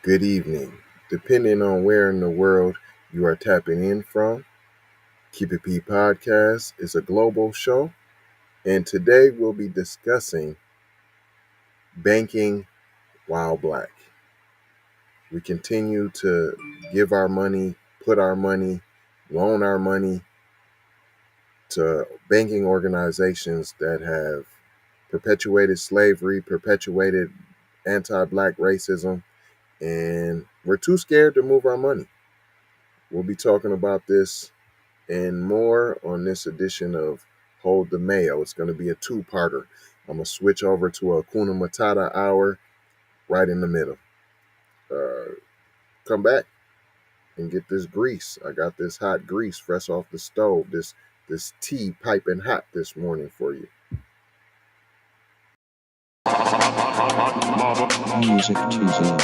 good evening. Depending on where in the world you are tapping in from, Keep It P Podcast is a global show, and today we'll be discussing banking while black. We continue to give our money, put our money, loan our money to banking organizations that have perpetuated slavery, perpetuated anti-black racism, and we're too scared to move our money. We'll be talking about this and more on this edition of Hold the Mayo. It's going to be a two-parter. I'm going to switch over to a Kuna Matata hour right in the middle. Come back and get this grease. I got this hot grease fresh off the stove. This tea piping hot this morning for you. Music teaser.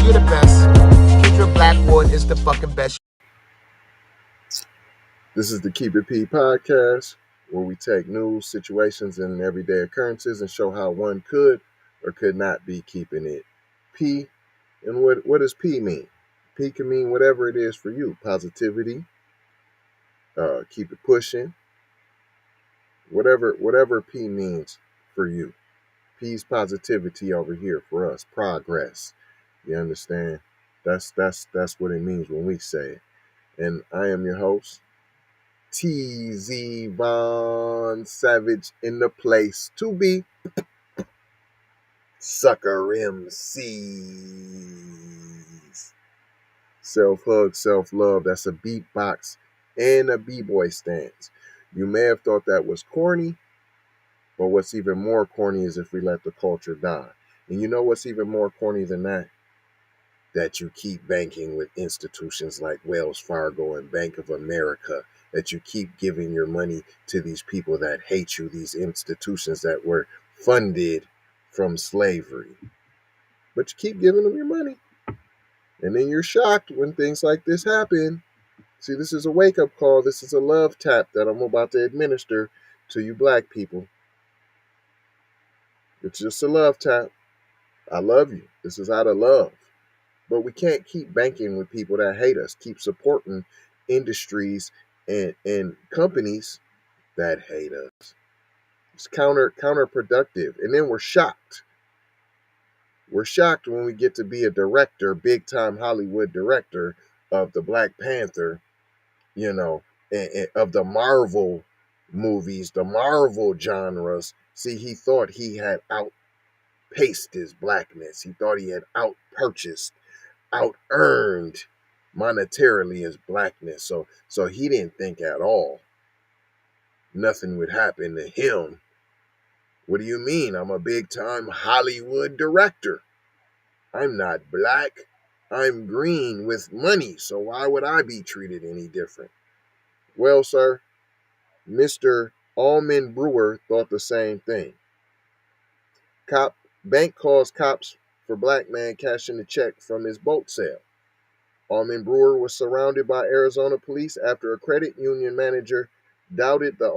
You're the best. Kendra Blackwood is the fucking best. This is the Keep It P Podcast, where we take news, situations, and everyday occurrences and show how one could or could not be keeping it P. And what does P mean? P can mean whatever it is for you. Positivity, keep it pushing, whatever P means for you. P's positivity over here for us, progress. You understand? That's what it means when we say it. And I am your host, TZ Von Savage, in the place to be. Sucker MCs. Self-hug, self-love. That's a beatbox and a b-boy stance. You may have thought that was corny, but what's even more corny is if we let the culture die. And you know what's even more corny than that? That you keep banking with institutions like Wells Fargo and Bank of America, that you keep giving your money to these people that hate you, these institutions that were funded from slavery. But you keep giving them your money. And then you're shocked when things like this happen. See, this is a wake-up call. This is a love tap that I'm about to administer to you black people. It's just a love tap. I love you. This is out of love. But we can't keep banking with people that hate us, keep supporting industries and companies that hate us. It's counterproductive. And then we're shocked. We're shocked when we get to be a director, big time Hollywood director of the Black Panther, and of the Marvel movies, the Marvel genres. See, he thought he had outpaced his blackness. He thought he had outpurchased, out-earned monetarily his blackness. So he didn't think at all nothing would happen to him. What do you mean? I'm a big-time Hollywood director. I'm not black. I'm green with money, so why would I be treated any different? Well, sir, Mr. Almond Brewer thought the same thing. Bank calls cops for black man cashing a check from his boat sale. Almond Brewer was surrounded by Arizona police after a credit union manager doubted the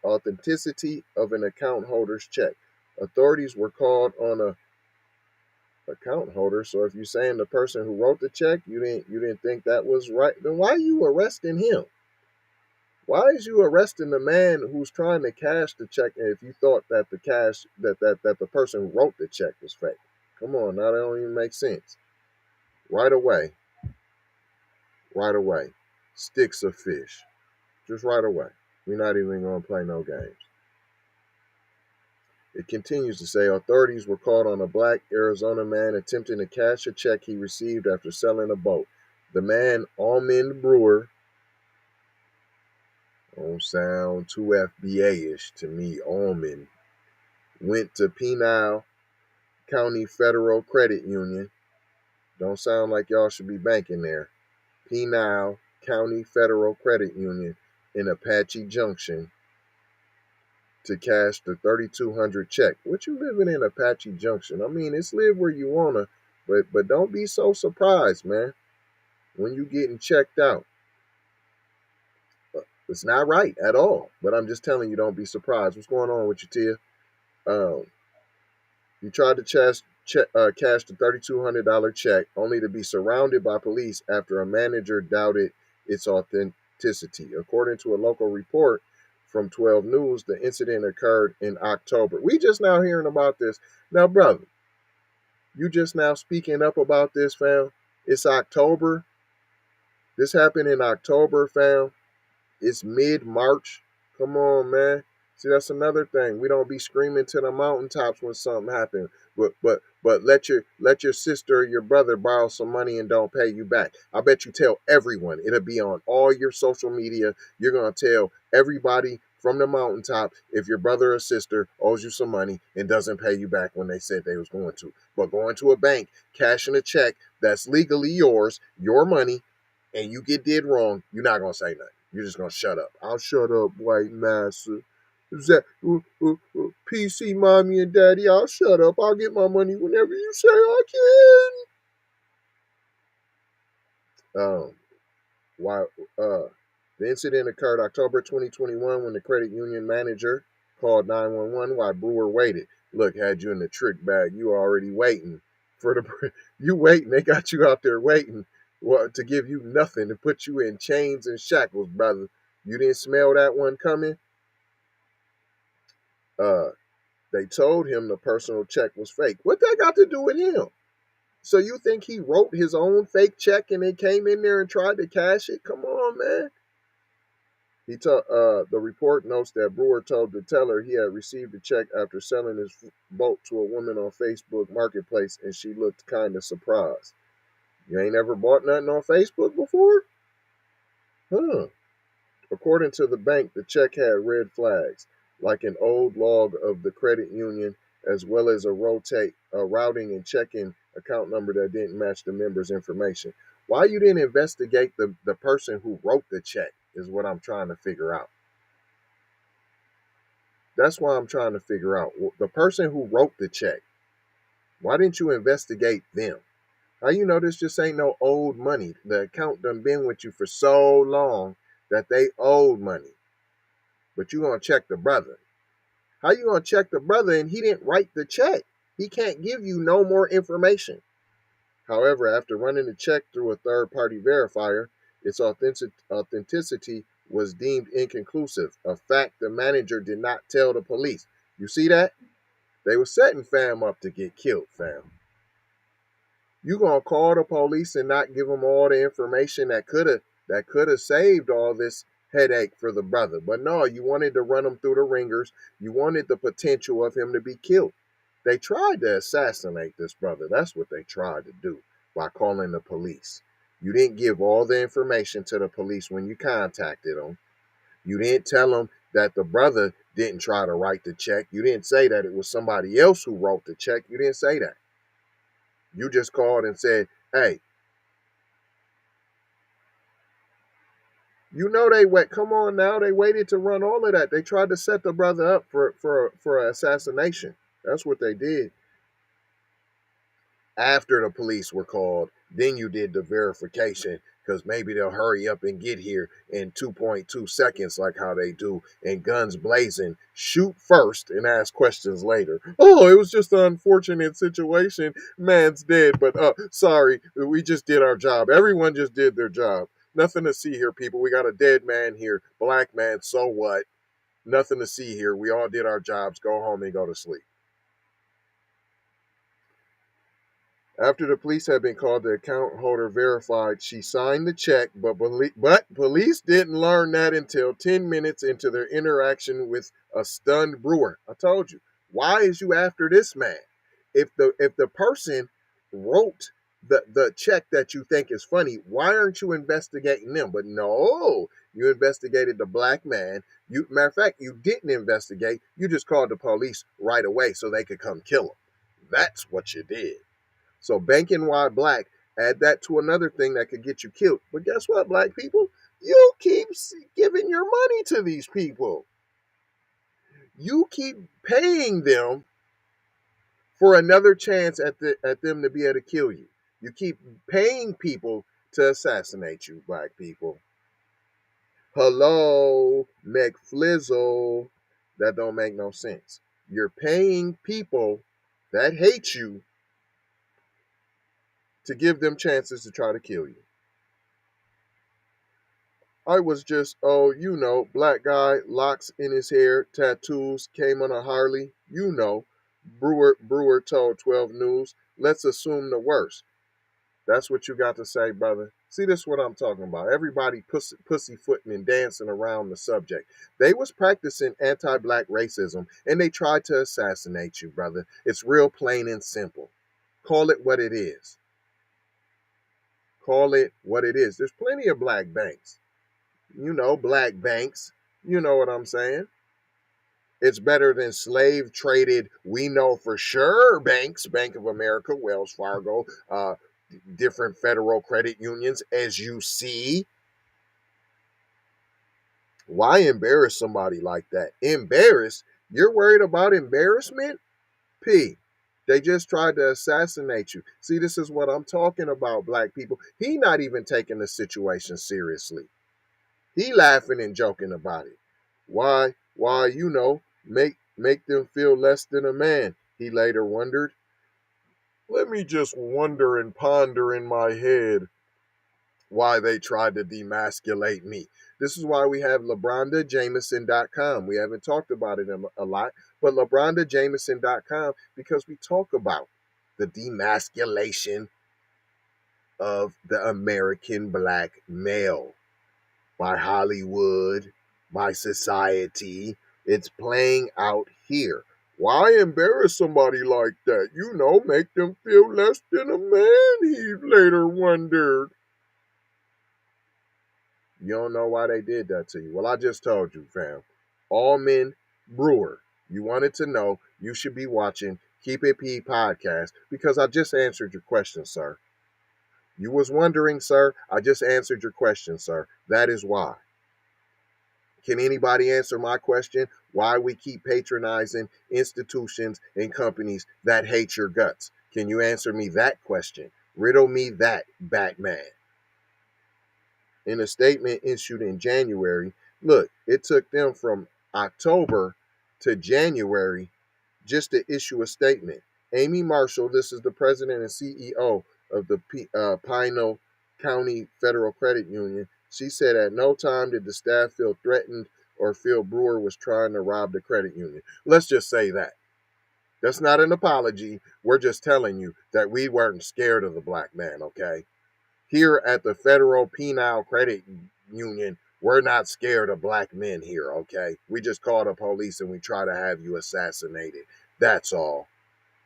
authenticity of an account holder's check. Authorities were called on a account holder. So if you're saying the person who wrote the check, you didn't think that was right, then why are you arresting him? Why is you arresting the man who's trying to cash the check if you thought that the cash that the person who wrote the check was fake? Come on, now that don't even make sense. Right away. Sticks of fish. Just right away. We're not even going to play no games. It continues to say authorities were called on a black Arizona man attempting to cash a check he received after selling a boat. The man, Almond Brewer, don't sound too FBA-ish to me, Almond, went to Pinal County Federal Credit Union. Don't sound like y'all should be banking there. Pinal County Federal Credit Union in Apache Junction to cash the $3,200 check. What you living in Apache Junction? I mean, it's live where you wanna, But don't be so surprised, man, when you getting checked out. It's not right at all. But I'm just telling you, don't be surprised. What's going on with you, Tia? Um, you tried to cash the $3,200 check only to be surrounded by police after a manager doubted its authenticity. According to a local report from 12 News, the incident occurred in October. We just now hearing about this. Now, brother, you just now speaking up about this, fam. It's October. This happened in October, fam. It's mid-March. Come on, man. See, that's another thing. We don't be screaming to the mountaintops when something happens. But let your sister or your brother borrow some money and don't pay you back. I bet you tell everyone. It'll be on all your social media. You're gonna tell everybody from the mountaintop if your brother or sister owes you some money and doesn't pay you back when they said they was going to. But going to a bank, cashing a check that's legally yours, your money, and you get did wrong, you're not gonna say nothing. You're just gonna shut up. I'll shut up, white massa. Is that PC mommy and daddy? I'll shut up. I'll get my money whenever you say I can. Why? The incident occurred October 2021 when the credit union manager called 911 while Brewer waited. Look, had you in the trick bag. You already waiting for the. You waiting. They got you out there waiting. To give you nothing, to put you in chains and shackles, brother. You didn't smell that one coming? Uh, they told him the personal check was fake. What that got to do with him? So you think he wrote his own fake check and they came in there and tried to cash it? Come on, man. The report notes that Brewer told the teller he had received the check after selling his boat to a woman on Facebook Marketplace, and she looked kind of surprised. You ain't ever bought nothing on Facebook before? Huh. According to the bank, the check had red flags, like an old log of the credit union, as well as a routing and checking account number that didn't match the member's information. Why you didn't investigate the person who wrote the check is what I'm trying to figure out. That's why I'm trying to figure out. The person who wrote the check, why didn't you investigate them? How you know this just ain't no old money? The account done been with you for so long that they owed money. But you gonna check the brother. How you gonna check the brother and he didn't write the check? He can't give you no more information. However, after running the check through a third-party verifier, its authenticity was deemed inconclusive, a fact the manager did not tell the police. You see that? They were setting fam up to get killed, fam. You gonna call the police and not give them all the information that could have saved all this headache for the brother. But no, you wanted to run him through the ringers. You wanted the potential of him to be killed. They tried to assassinate this brother. That's what they tried to do by calling the police. You didn't give all the information to the police when you contacted them. You didn't tell them that the brother didn't try to write the check. You didn't say that it was somebody else who wrote the check. You didn't say that. You just called and said, hey, you know they wait. Come on now, they waited to run all of that. They tried to set the brother up for assassination. That's what they did. After the police were called, then you did the verification because maybe they'll hurry up and get here in 2.2 seconds, like how they do, and guns blazing. Shoot first and ask questions later. Oh, it was just an unfortunate situation. Man's dead, but sorry, we just did our job. Everyone just did their job. Nothing to see here, people. We got a dead man here. Black man, so what? Nothing to see here. We all did our jobs. Go home and go to sleep. After the police had been called, the account holder verified she signed the check, but police didn't learn that until 10 minutes into their interaction with a stunned Brewer. I told you, why is you after this man? If the person wrote the check that you think is funny, why aren't you investigating them? But no, you investigated the black man. Matter of fact, you didn't investigate. You just called the police right away so they could come kill him. That's what you did. So banking while black, add that to another thing that could get you killed. But guess what, black people? You keep giving your money to these people. You keep paying them for another chance at them to be able to kill you. You keep paying people to assassinate you, black people. Hello, McFlizzle. That don't make no sense. You're paying people that hate you to give them chances to try to kill you. I was just, black guy, locks in his hair, tattoos, came on a Harley. Brewer told 12 News, let's assume the worst. That's what you got to say, brother. See, this is what I'm talking about. Everybody pussyfooting and dancing around the subject. They was practicing anti-black racism, and they tried to assassinate you, brother. It's real plain and simple. Call it what it is. Call it what it is. There's plenty of black banks. Black banks. You know what I'm saying? It's better than slave traded, we know for sure banks, Bank of America, Wells Fargo, different federal credit unions, as you see. Why embarrass somebody like that? Embarrass? You're worried about embarrassment? P. They just tried to assassinate you. See, this is what I'm talking about, black people. He not even taking the situation seriously. He laughing and joking about it. Why, make them feel less than a man, he later wondered. Let me just wonder and ponder in my head why they tried to demasculate me. This is why we have LeBrondaJameson.com. We haven't talked about it a lot, but LeBrondaJameson.com, because we talk about the demasculation of the American black male by Hollywood, by society. It's playing out here. Why embarrass somebody like that? Make them feel less than a man, he later wondered. You don't know why they did that to you. Well, I just told you, fam. Almond Brewer. You wanted to know, you should be watching Keep It P podcast, because I just answered your question, sir. You was wondering, sir. I just answered your question, sir. That is why. Can anybody answer my question? Why we keep patronizing institutions and companies that hate your guts? Can you answer me that question? Riddle me that, Batman. In a statement issued in January, look, it took them from October to January just to issue a statement. Amy Marshall, this is the president and CEO of the Pinal County Federal Credit Union. She said at no time did the staff feel threatened or feel Brewer was trying to rob the credit union. Let's just say that. That's not an apology. We're just telling you that we weren't scared of the black man, okay? Here at the Federal Penal Credit Union, we're not scared of black men here, okay? We just call the police and we try to have you assassinated. That's all.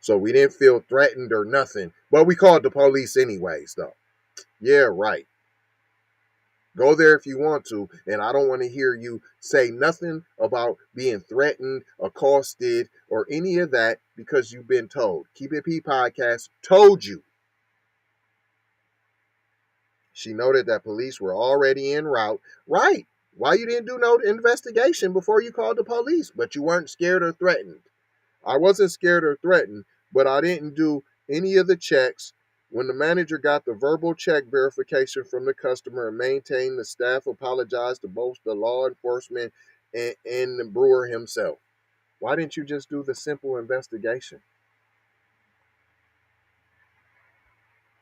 So we didn't feel threatened or nothing, but we called the police anyways, though. Yeah, right. Go there if you want to, and I don't want to hear you say nothing about being threatened, accosted, or any of that, because you've been told. Keep It P podcast told you. She noted that police were already en route. Right. Why you didn't do no investigation before you called the police, but you weren't scared or threatened. I wasn't scared or threatened, but I didn't do any of the checks. When the manager got the verbal check verification from the customer and maintained, the staff apologized to both the law enforcement and the brewer himself. Why didn't you just do the simple investigation?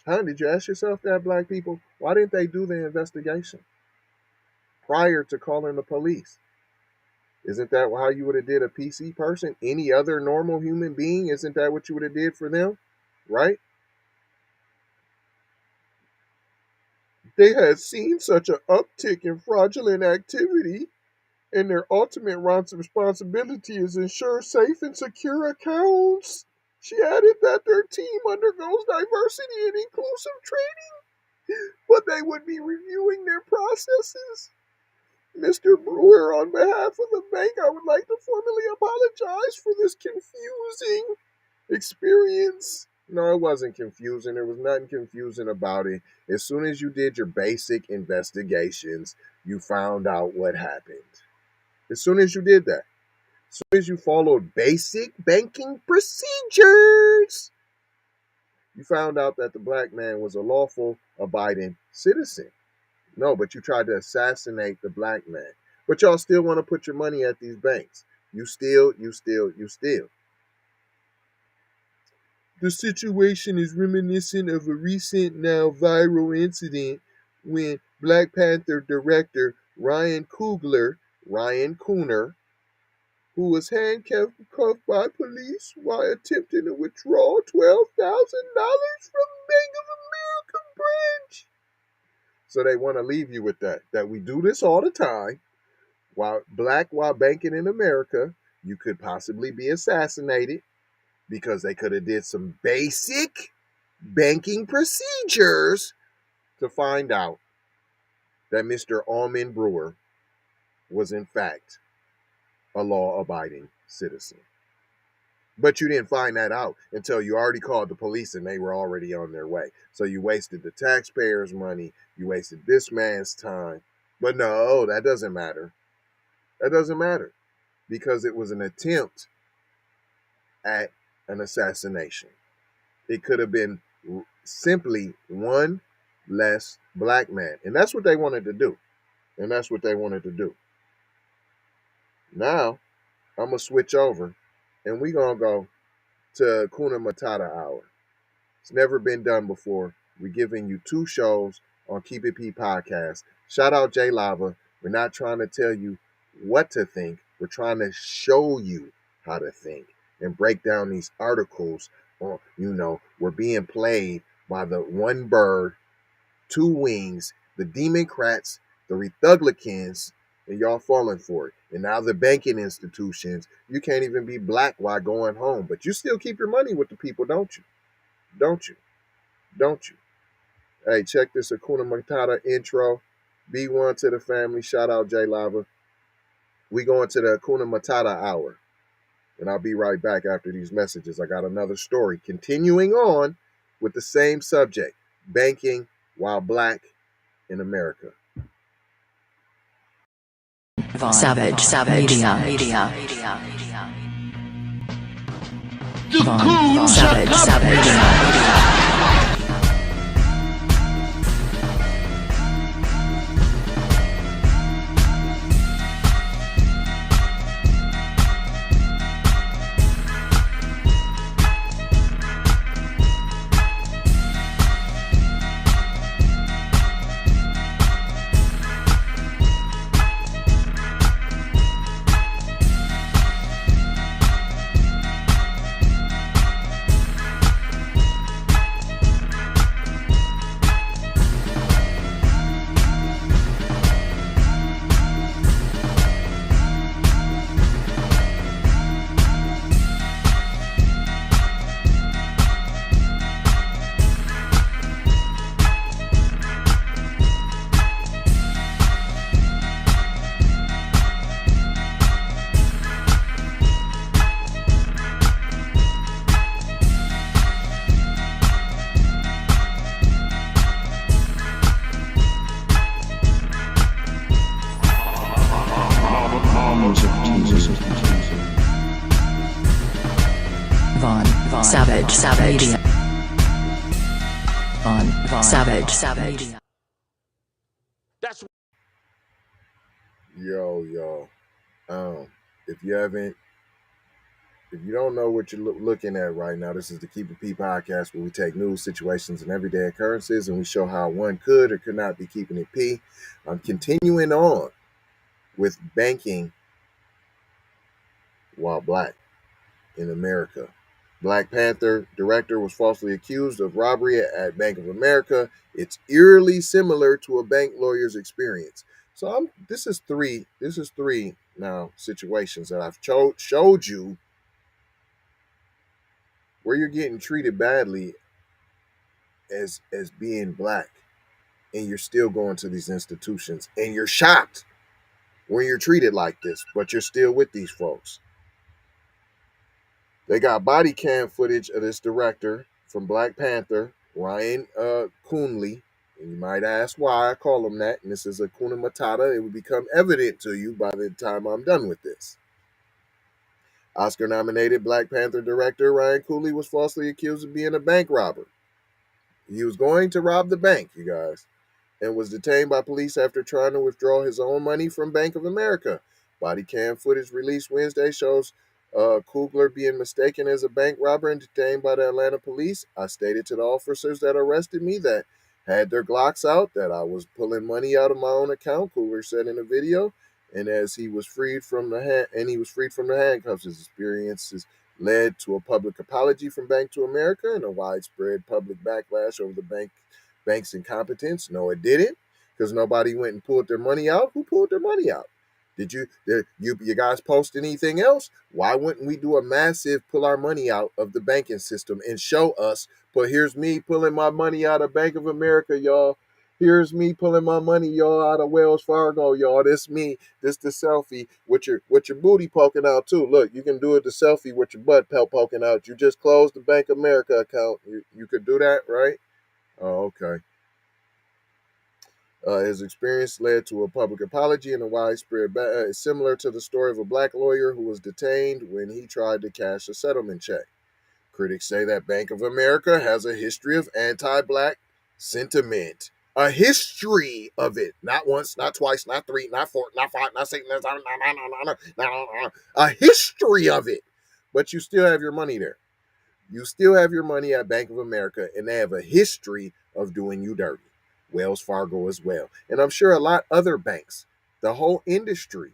Huh? Did you ask yourself that, black people? Why didn't they do the investigation prior to calling the police? Isn't that how you would have did a PC person? Any other normal human being? Isn't that what you would have did for them? Right? They had seen such an uptick in fraudulent activity, and their ultimate responsibility is ensure safe and secure accounts. She added that their team undergoes diversity and inclusive training, but they would be reviewing their processes. Mr. Brewer, on behalf of the bank, I would like to formally apologize for this confusing experience. No, it wasn't confusing. There was nothing confusing about it. As soon as you did your basic investigations, you found out what happened. As soon as you did that. soon as you followed basic banking procedures, you found out that the black man was a lawful abiding citizen. No, but you tried to assassinate the black man. But y'all still want to put your money at these banks. You steal. The situation is reminiscent of a recent, now viral incident when Black Panther director Ryan Coogler, who was handcuffed by police while attempting to withdraw $12,000 from Bank of America branch. So they want to leave you with that we do this all the time. While banking in America, you could possibly be assassinated because they could have did some basic banking procedures to find out that Mr. Almond Brewer was in fact a law-abiding citizen. But you didn't find that out until you already called the police and they were already on their way. So you wasted the taxpayers' money, you wasted this man's time. But no, that doesn't matter. That doesn't matter because it was an attempt at an assassination. It could have been simply one less black man. And that's what they wanted to do. Now, I'm going to switch over and we're going to go to Kuna Matata Hour. It's never been done before. We're giving you 2 shows on Keep It P podcast. Shout out J Lava. We're not trying to tell you what to think. We're trying to show you how to think and break down these articles on, we're being played by the one bird, 2 wings, the Democrats, the Republicans, and y'all falling for it. And now the banking institutions, you can't even be black while going home, but you still keep your money with the people, don't you? Don't you? Hey, check this Hakuna Matata intro. B1 to the family. Shout out J Lava. We going to the Hakuna Matata hour. And I'll be right back after these messages. I got another story continuing on with the same subject. Banking while black in America. Savage Media. Savage Media. Savage Media. On Savage. That's Yo. If you don't know what you're looking at right now, this is the Keep It P podcast where we take news, situations, and everyday occurrences, and we show how one could or could not be keeping it P. I'm continuing on with banking while black in America. Black Panther director was falsely accused of robbery at Bank of America. It's eerily similar to a bank lawyer's experience. So this is three now situations that I've showed you where you're getting treated badly as being black, and you're still going to these institutions, and you're shocked when you're treated like this, but you're still with these folks. They got body cam footage of this director from Black Panther, Ryan Coogler. And you might ask why I call him that. And this is Hakuna Matata. It will become evident to you by the time I'm done with this. Oscar-nominated Black Panther director Ryan Coogler was falsely accused of being a bank robber. He was going to rob the bank, you guys, and was detained by police after trying to withdraw his own money from Bank of America. Body cam footage released Wednesday shows Coogler being mistaken as a bank robber and detained by the Atlanta police. I stated to the officers that arrested me that had their Glocks out that I was pulling money out of my own account, Coogler said in a video. And as he was freed from the handcuffs, his experiences led to a public apology from Bank to America and a widespread public backlash over the bank's incompetence. No, it didn't, because nobody went and pulled their money out. Who pulled their money out? You guys post anything else? Why wouldn't we do a massive pull our money out of the banking system and show us? But here's me pulling my money out of Bank of America, y'all. Here's me pulling my money, y'all, out of Wells Fargo, y'all. This me. This the selfie with your booty poking out too. Look, you can do it the selfie with your butt poking out. You just closed the Bank of America account. You could do that, right? Oh, okay. His experience led to a public apology and a widespread similar to the story of a black lawyer who was detained when he tried to cash a settlement check. Critics say that Bank of America has a history of anti-black sentiment. A history of it. Not once, not twice, not three, not four, not five, not six, not seven, a history of it. But you still have your money there. You still have your money at Bank of America, and they have a history of doing you dirty. Wells Fargo as well. And I'm sure a lot other banks. The whole industry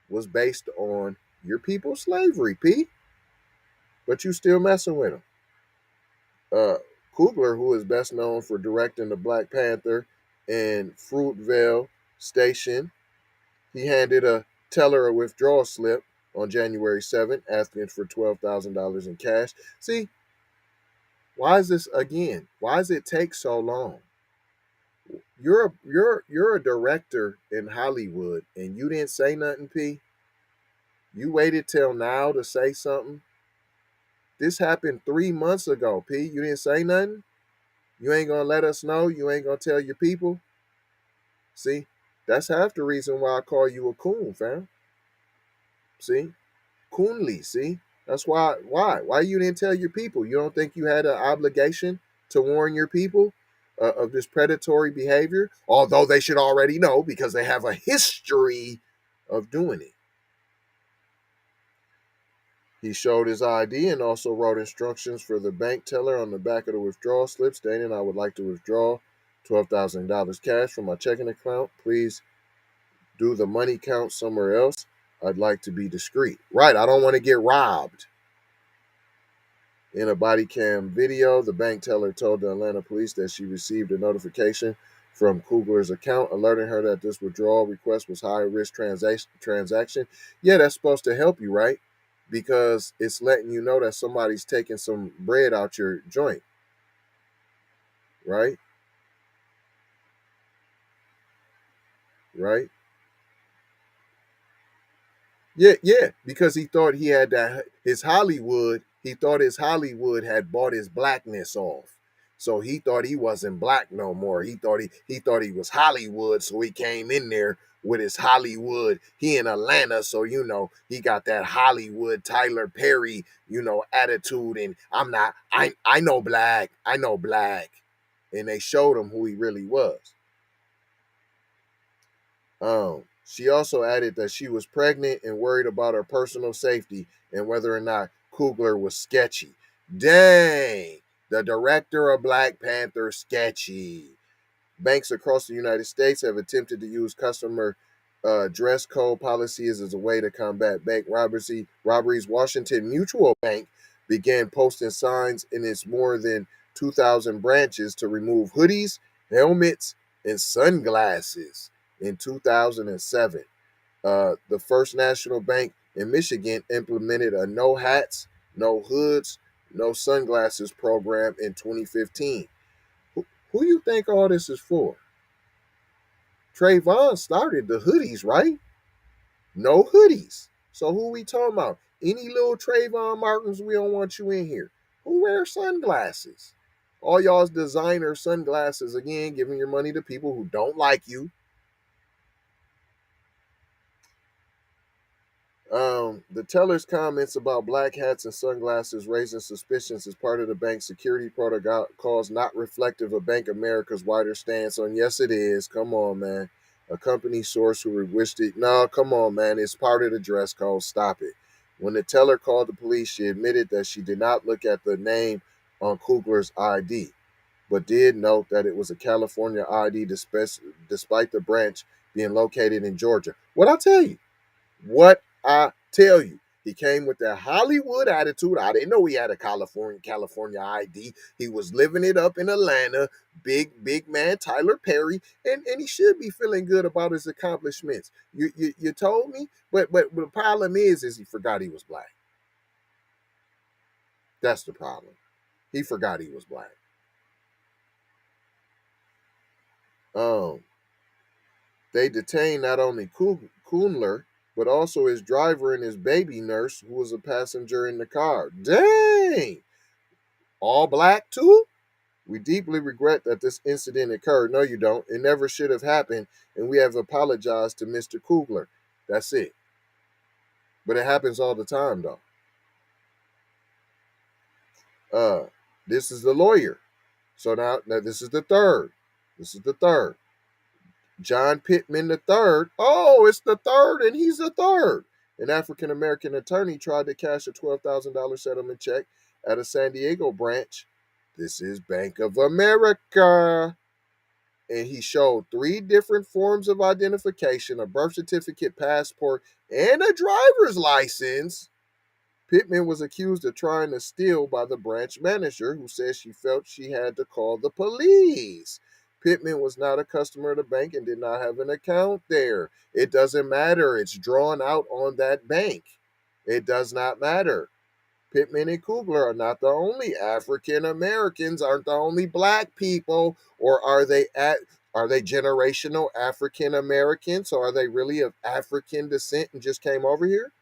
was based on your people's slavery, P. But you still messing with them. Coogler, who is best known for directing the Black Panther and Fruitvale Station, he handed a teller a withdrawal slip on January 7th, asking for $12,000 in cash. See, why is this again? Why does it take so long? You're a director in Hollywood and you didn't say nothing, P. You waited till now to say something. This happened 3 months ago, P. You didn't say nothing. You ain't gonna let us know. You ain't gonna tell your people. See, that's half the reason why I call you a coon, fam. See, coonly. See, that's why you didn't tell your people. You don't think you had an obligation to warn your people of this predatory behavior, although they should already know because they have a history of doing it. He showed his ID and also wrote instructions for the bank teller on the back of the withdrawal slip stating, I would like to withdraw $12,000 cash from my checking account. Please do the money count somewhere else. I'd like to be discreet. Right, I don't want to get robbed. In a body cam video, the bank teller told the Atlanta police that she received a notification from Coogler's account alerting her that this withdrawal request was high-risk transaction. Yeah, that's supposed to help you, right? Because it's letting you know that somebody's taking some bread out your joint, right? Right? Yeah, because he thought he had that he thought his Hollywood had bought his blackness off. So he thought he wasn't black no more. He thought he was Hollywood, so he came in there with his Hollywood. He in Atlanta, so he got that Hollywood Tyler Perry, attitude, and I know black. I know black. And they showed him who he really was. She also added that she was pregnant and worried about her personal safety and whether or not Coogler was sketchy. Dang, the director of Black Panther sketchy. Banks across the United States have attempted to use customer dress code policies as a way to combat bank robberies. Washington Mutual Bank began posting signs in its more than 2,000 branches to remove hoodies, helmets, and sunglasses in 2007. The First National Bank in Michigan implemented a no hats, no hoods, no sunglasses program in 2015. Who you think all this is for? Trayvon started the hoodies, right? No hoodies. So who we talking about? Any little Trayvon Martins, we don't want you in here. Who wears sunglasses? All y'all's designer sunglasses, again, giving your money to people who don't like you. The teller's comments about black hats and sunglasses raising suspicions as part of the bank's security protocols not reflective of Bank of America's wider stance on yes, it is. Come on, man. A company source who wished it. No, come on, man. It's part of the dress code. Stop it. When the teller called the police, she admitted that she did not look at the name on Coogler's ID, but did note that it was a California ID despite the branch being located in Georgia. What I tell you? What I tell you, he came with that Hollywood attitude. I didn't know he had a California ID. He was living it up in Atlanta. Big man Tyler Perry, and he should be feeling good about his accomplishments. You told me, but the problem is he forgot he was black. That's the problem. He forgot he was black. They detained not only Coogler, but also his driver and his baby nurse, who was a passenger in the car. Dang! All black too? We deeply regret that this incident occurred. No, you don't. It never should have happened, and we have apologized to Mr. Coogler. That's it. But it happens all the time, though. This is the lawyer. So now this is the third. This is the third. John Pittman III. Oh, it's the third, and he's the third. An African American attorney tried to cash a $12,000 settlement check at a San Diego branch. This is Bank of America. And he showed 3 different forms of identification: a birth certificate, passport, and a driver's license. Pittman was accused of trying to steal by the branch manager, who said she felt she had to call the police. Pittman was not a customer of the bank and did not have an account there. It doesn't matter. It's drawn out on that bank. It does not matter. Pittman and Coogler are not the only African Americans, aren't the only black people, or are they generational African Americans? So are they really of African descent and just came over here?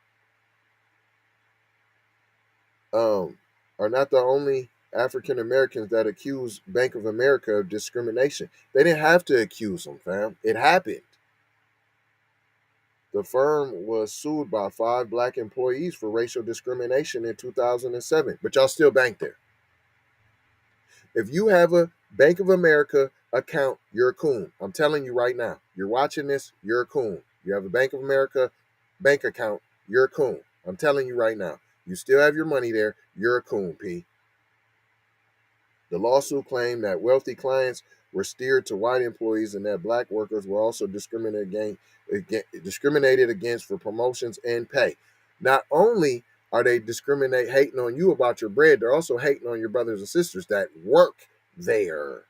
Are not the only African Americans that accuse Bank of America of discrimination. They didn't have to accuse them, fam. It happened. The firm was sued by 5 black employees for racial discrimination in 2007, but y'all still bank there. If you have a Bank of America account, you're a coon. I'm telling you right now. You're watching this, you're a coon. You have a Bank of America bank account, you're a coon. I'm telling you right now. You still have your money there, you're a coon, P. The lawsuit claimed that wealthy clients were steered to white employees and that black workers were also discriminated against for promotions and pay. Not only are they hating on you about your bread, they're also hating on your brothers and sisters that work there.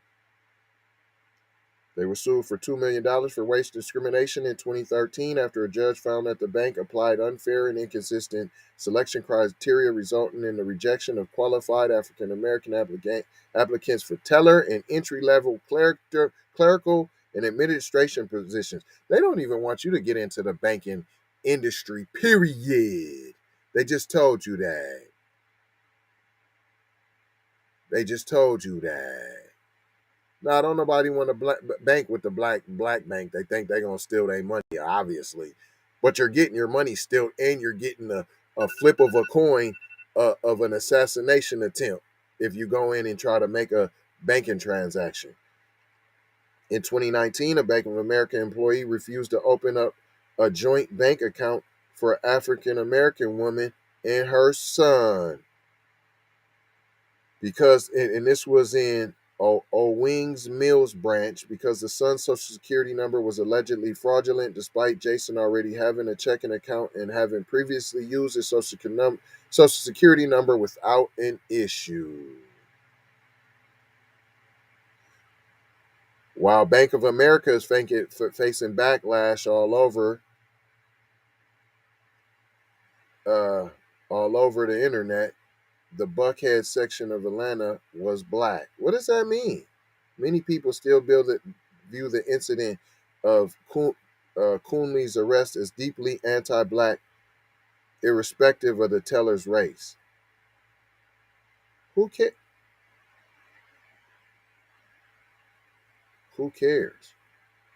They were sued for $2 million for race discrimination in 2013 after a judge found that the bank applied unfair and inconsistent selection criteria, resulting in the rejection of qualified African American applicants for teller and entry-level clerical and administration positions. They don't even want you to get into the banking industry, period. They just told you that. They just told you that. Now, don't nobody want to bank with the black bank. They think they're going to steal their money, obviously. But you're getting your money still, and you're getting a flip of a coin of an assassination attempt if you go in and try to make a banking transaction. In 2019, a Bank of America employee refused to open up a joint bank account for an African American woman and her son. Because, and this was in Owings Mills branch, because the son's social security number was allegedly fraudulent, despite Jason already having a checking account and having previously used his social security number without an issue. While Bank of America is facing backlash all over the internet, the Buckhead section of Atlanta was black. What does that mean? Many people still view the incident of Coonley's arrest as deeply anti-black, irrespective of the teller's race. Who cares?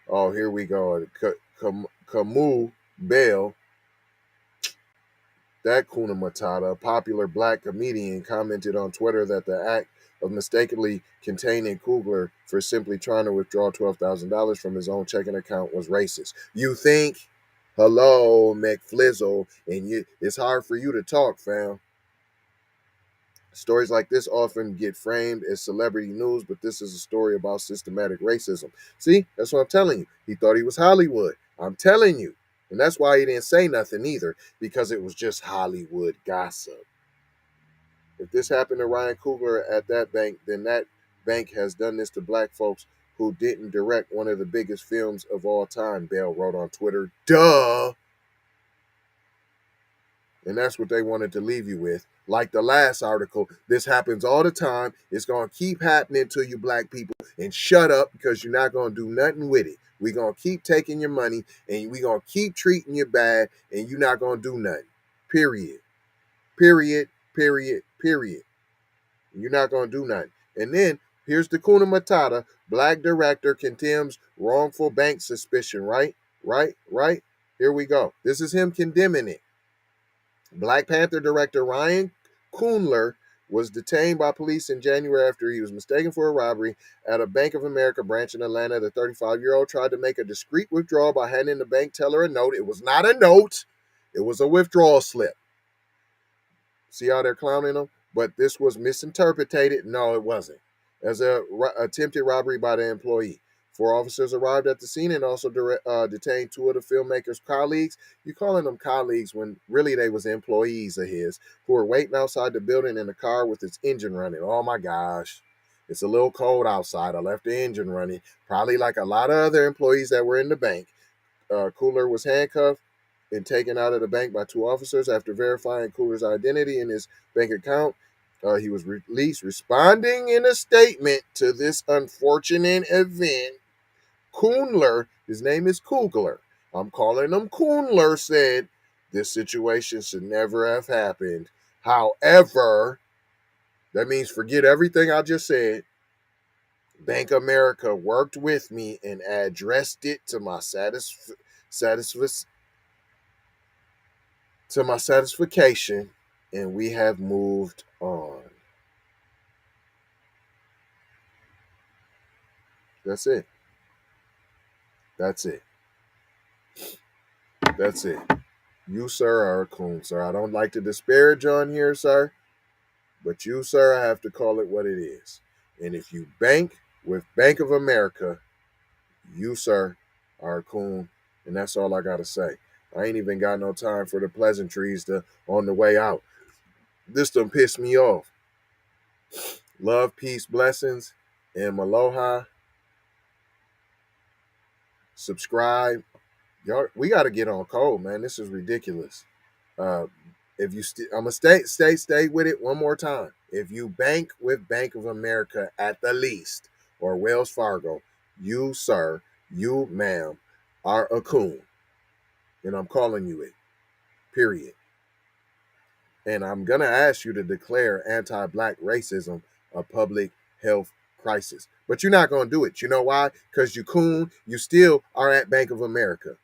Oh, here we go. Camus Bell. That Kuna Matata, a popular black comedian, commented on Twitter that the act of mistakenly containing Coogler for simply trying to withdraw $12,000 from his own checking account was racist. You think? Hello, McFlizzle, and it's hard for you to talk, fam. Stories like this often get framed as celebrity news, but this is a story about systematic racism. See, that's what I'm telling you. He thought he was Hollywood. I'm telling you. And that's why he didn't say nothing either, because it was just Hollywood gossip. If this happened to Ryan Coogler at that bank, then that bank has done this to black folks who didn't direct one of the biggest films of all time, Bell wrote on Twitter. Duh! And that's what they wanted to leave you with. Like the last article, this happens all the time. It's going to keep happening to you black people. And shut up, because you're not going to do nothing with it. We're going to keep taking your money, and we're going to keep treating you bad, and you're not going to do nothing. Period. Period. Period. Period. You're not going to do nothing. And then here's the Kuna Matata. Black director condemns wrongful bank suspicion. Right? Here we go. This is him condemning it. Black Panther director Ryan Coogler was detained by police in January after he was mistaken for a robbery at a Bank of America branch in Atlanta. The 35-year-old tried to make a discreet withdrawal by handing the bank teller a note. It was not a note. It was a withdrawal slip. See how they're clowning him? But this was misinterpreted. No, it wasn't. As a attempted robbery by the employee. 4 officers arrived at the scene and also detained 2 of the filmmaker's colleagues. You're calling them colleagues when really they was employees of his who were waiting outside the building in the car with its engine running. Oh my gosh. It's a little cold outside. I left the engine running. Probably like a lot of other employees that were in the bank. Coogler was handcuffed and taken out of the bank by 2 officers after verifying Coogler's identity in his bank account. He was released. Responding in a statement to this unfortunate event, Coogler, his name is Coogler, I'm calling him Coogler, said this situation should never have happened. However, that means forget everything I just said. Bank of America worked with me and addressed it to my satisfaction, and we have moved on. That's it. That's it. That's it. You, sir, are a coon, sir. I don't like to disparage on here, sir, but you, sir, I have to call it what it is. And if you bank with Bank of America, you, sir, are a coon, and that's all I got to say. I ain't even got no time for the pleasantries on the way out. This done pissed me off. Love, peace, blessings, and aloha. Subscribe. Y'all, we got to get on code, man. This is ridiculous. If you I'm gonna stay with it one more time. If you bank with Bank of America at the least, or Wells Fargo, you, sir, you, ma'am, are a coon, and I'm calling you it. Period. And I'm gonna ask you to declare anti-black racism a public health crisis. But you're not gonna do it. You know why? Because you coon. You still are at Bank of America.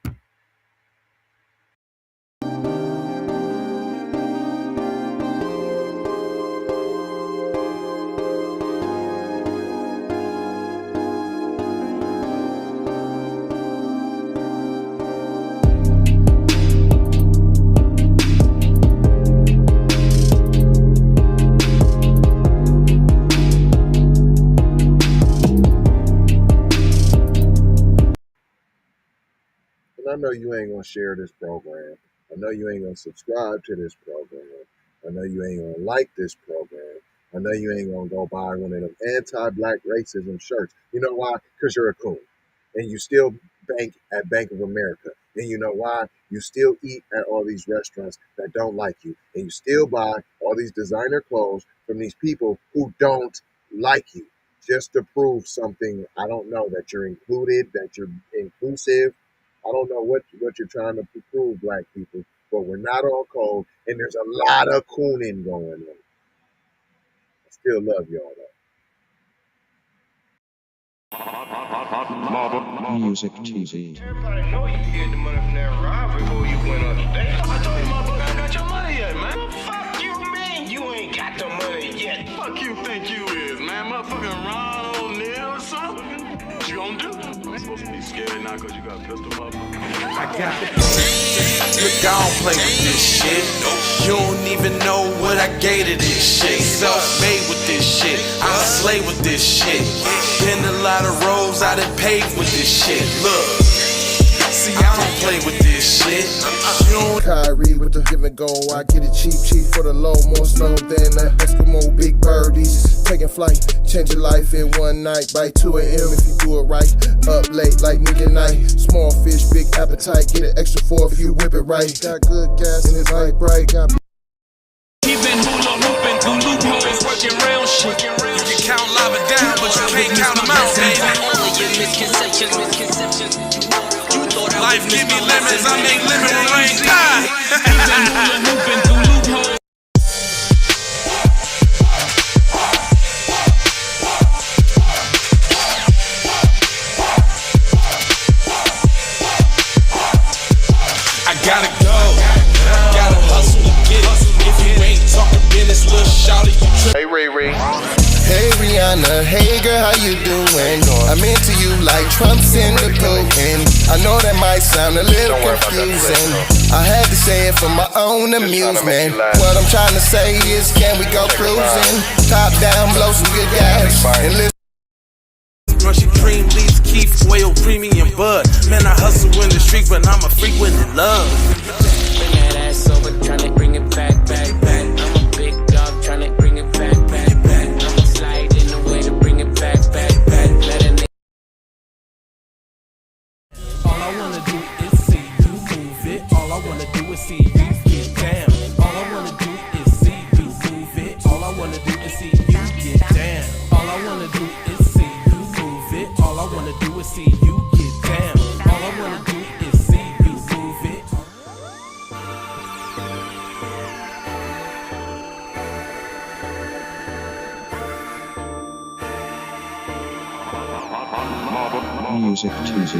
And I know you ain't gonna share this program. I know you ain't gonna subscribe to this program. I know you ain't gonna like this program. I know you ain't gonna go buy one of them anti-black racism shirts. You know why? Because you're a coon. And you still bank at Bank of America. And you know why? You still eat at all these restaurants that don't like you. And you still buy all these designer clothes from these people who don't like you. Just to prove something, I don't know, that you're included, that you're inclusive. I don't know what you're trying to prove, black people, but we're not all cold, and there's a lot of cooning going on. I still love y'all though. Music TV. Everybody know you get the money from that robbery before you went up today. I told you, motherfucker, I got your money yet, man. What the fuck you mean you ain't got the money yet? Fuck you think you is, man? Motherfucking Ron O'Neal or something? What you gonna do? I'm supposed to be scared now because you got a pistol, motherfucker. I got it. Look, I don't play with this shit. You don't even know what I gave to this shit. Self-made with this shit. I slay with this shit. Been a lot of roads I done paved with this shit. Look, see, I don't play with this shit. You don't Kyrie with the give and go. I get it cheap for the low. More snow than the Eskimo big birdies. Taking flight, change your life in one night. By 2 a.m. if you do it right. Up late like midnight. Small fish, big appetite. Get an extra 4 if you whip it right. Got good gas and it's light bright. Got even hula hooping through loopholes, working round shit. You can count lava down, but you can't count them out, baby. Life give me lemons, I make lemon rain die. Even hula hooping through loopholes. I gotta go, gotta hustle to get it. If you ain't talking business, little shawty, you trip. Hey, Ray Ray. Hey Rihanna, hey girl, how you doing? I'm into you like Trump's in the Putin. I know that might sound a little confusing. I had to say it for my own amusement. What I'm trying to say is, can we go cruising? Top down, blow some good gas, and listen. Rushing cream leaves, Keith, oil, premium bud. Man, I hustle in the street, but I'm a freak when in love. Bring that ass over, tryna bring it back. I'm a big dog, tryna bring it back. I'ma slide in the way to bring it back. Let a nigga. All I wanna do is see you move it. All I wanna do is see you get down. All I wanna do is see you move it. All I wanna do is see you get down. All I wanna do is see you move it. All I wanna do is see you get down. All I wanna do is see you move it. Music TV.